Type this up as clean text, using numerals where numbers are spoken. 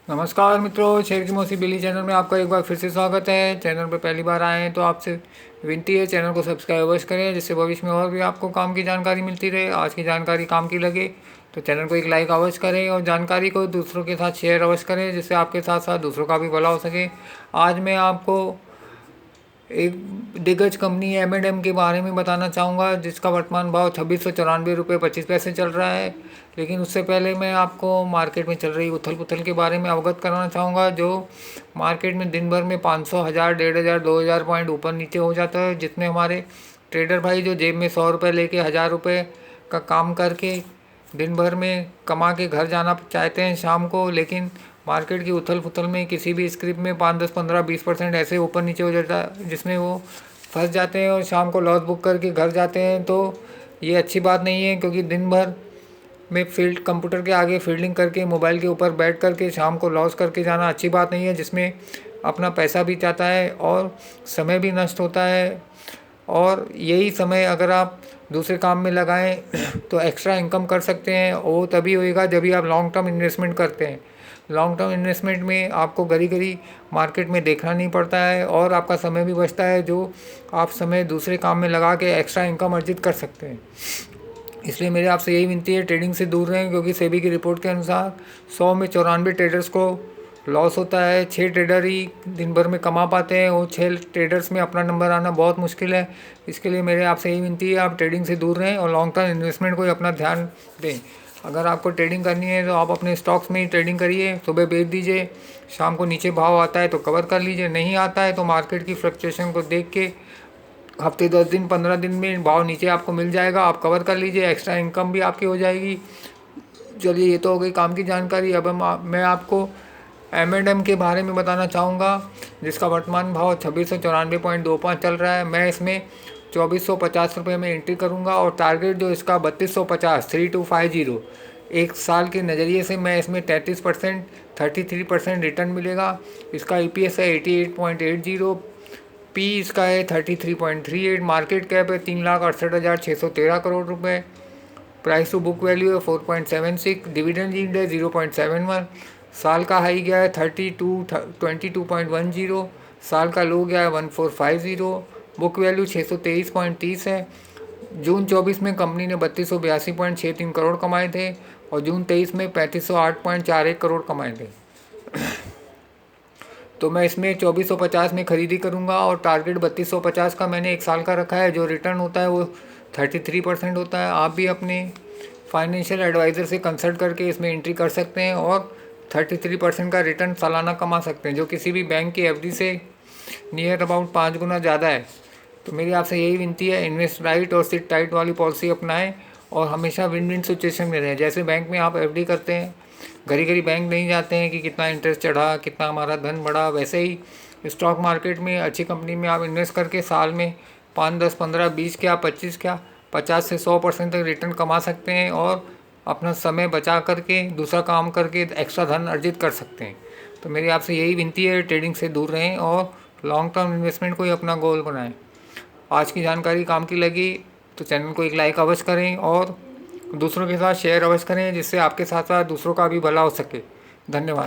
नमस्कार मित्रों, शेर की मौसी बिल्ली चैनल में आपका एक बार फिर से स्वागत है। चैनल पर पहली बार आए हैं तो आपसे विनती है चैनल को सब्सक्राइब अवश्य करें, जिससे भविष्य में और भी आपको काम की जानकारी मिलती रहे। आज की जानकारी काम की लगे तो चैनल को एक लाइक अवश्य करें और जानकारी को दूसरों के साथ शेयर अवश्य करें, जिससे आपके साथ साथ दूसरों का भी भला हो सके। आज मैं आपको एक दिग्गज कंपनी M&M के बारे में बताना चाहूँगा, जिसका वर्तमान भाव 2694 रुपये 25 पैसे चल रहा है। लेकिन उससे पहले मैं आपको मार्केट में चल रही उथल पुथल के बारे में अवगत कराना चाहूँगा। जो मार्केट में दिन भर में 500, 1000, 1500, 2000 पॉइंट ऊपर नीचे हो जाता है, जिसमें हमारे ट्रेडर भाई जो जेब में 100 रुपये लेके 1000 रुपये का काम करके दिन भर में कमा के घर जाना चाहते हैं शाम को, लेकिन मार्केट की उथल पुथल में किसी भी स्क्रिप्ट में 5, 10, 15, 20% ऐसे ऊपर नीचे हो जाता है, जिसमें वो फंस जाते हैं और शाम को लॉस बुक करके घर जाते हैं। तो ये अच्छी बात नहीं है, क्योंकि दिन भर में कंप्यूटर के आगे फील्डिंग करके मोबाइल के ऊपर बैठ करके शाम को लॉस करके जाना अच्छी बात नहीं है, जिसमें अपना पैसा भी जाता है और समय भी नष्ट होता है। और यही समय अगर आप दूसरे काम में लगाएं तो एक्स्ट्रा इनकम कर सकते हैं। वो तभी होएगा जब भी आप लॉन्ग टर्म इन्वेस्टमेंट करते हैं। लॉन्ग टर्म इन्वेस्टमेंट में आपको घड़ी घड़ी मार्केट में देखना नहीं पड़ता है और आपका समय भी बचता है, जो आप समय दूसरे काम में लगा के एक्स्ट्रा इनकम अर्जित कर सकते हैं। इसलिए मेरे आपसे यही विनती है, ट्रेडिंग से दूर रहें, क्योंकि सेबी की रिपोर्ट के अनुसार 100 में 94 ट्रेडर्स को लॉस होता है। 6 ट्रेडर ही दिन भर में कमा पाते हैं, वो 6 ट्रेडर्स में अपना नंबर आना बहुत मुश्किल है। इसके लिए मेरे आपसे यही विनती है, आप ट्रेडिंग से दूर रहें और लॉन्ग टर्म इन्वेस्टमेंट को ही अपना ध्यान दें। अगर आपको ट्रेडिंग करनी है तो आप अपने स्टॉक्स में ही ट्रेडिंग करिए, सुबह बेच दीजिए, शाम को नीचे भाव आता है तो कवर कर लीजिए, नहीं आता है तो मार्केट की फ्लक्चुएशन को देख के हफ्ते 10 दिन 15 दिन में भाव नीचे आपको मिल जाएगा, आप कवर कर लीजिए, एक्स्ट्रा इनकम भी आपकी हो जाएगी। चलिए, ये तो हो गई काम की जानकारी। अब मैं आपको M&M के बारे में बताना चाहूँगा, जिसका वर्तमान भाव 2694.25 चल रहा है। मैं इसमें 2450 रुपये में एंट्री करूँगा और टारगेट जो इसका 3250, 3250, एक साल के नज़रिए से मैं इसमें 33% रिटर्न मिलेगा। इसका EPS है 88.80, पी इसका है 33.38, मार्केट कैप है 3,68,613 करोड़ रुपए, प्राइस टू बुक वैल्यू है 4.76, डिविडेंड यील्ड है 0.71, साल का हाई गया है 22.10, साल का लो गया है 1450, बुक वैल्यू 623.30 है। जून 24 में कंपनी ने 3282.63 करोड़ कमाए थे और जून 23 में 3508.41 करोड़ कमाए थे। तो मैं इसमें 2450 में ख़रीदी करूंगा और टारगेट 3250 का मैंने एक साल का रखा है। जो रिटर्न होता है वो 33% होता है। आप भी अपने फाइनेंशियल एडवाइज़र से कंसल्ट करके इसमें एंट्री कर सकते हैं और 33% का रिटर्न सालाना कमा सकते हैं, जो किसी भी बैंक की FD से नियर अबाउट 5 गुना ज़्यादा है। तो मेरी आपसे यही विनती है, इन्वेस्ट राइट और सिट टाइट वाली पॉलिसी अपनाएं और हमेशा विन विन सिचुएशन में रहें। जैसे बैंक में आप FD करते हैं, घड़ी घड़ी बैंक नहीं जाते हैं कि कितना इंटरेस्ट चढ़ा, कितना हमारा धन बढ़ा, वैसे ही स्टॉक मार्केट में अच्छी कंपनी में आप इन्वेस्ट करके साल में 5, 10, 15, 20 क्या 25 क्या 50 से 100% तक रिटर्न कमा सकते हैं और अपना समय बचा करके दूसरा काम करके एक्स्ट्रा धन अर्जित कर सकते हैं। तो मेरी आपसे यही विनती है, ट्रेडिंग से दूर रहें और लॉन्ग टर्म इन्वेस्टमेंट को ही अपना गोल बनाएं। आज की जानकारी काम की लगी तो चैनल को एक लाइक अवश्य करें और दूसरों के साथ शेयर अवश्य करें, जिससे आपके साथ साथ दूसरों का भी भला हो सके। धन्यवाद।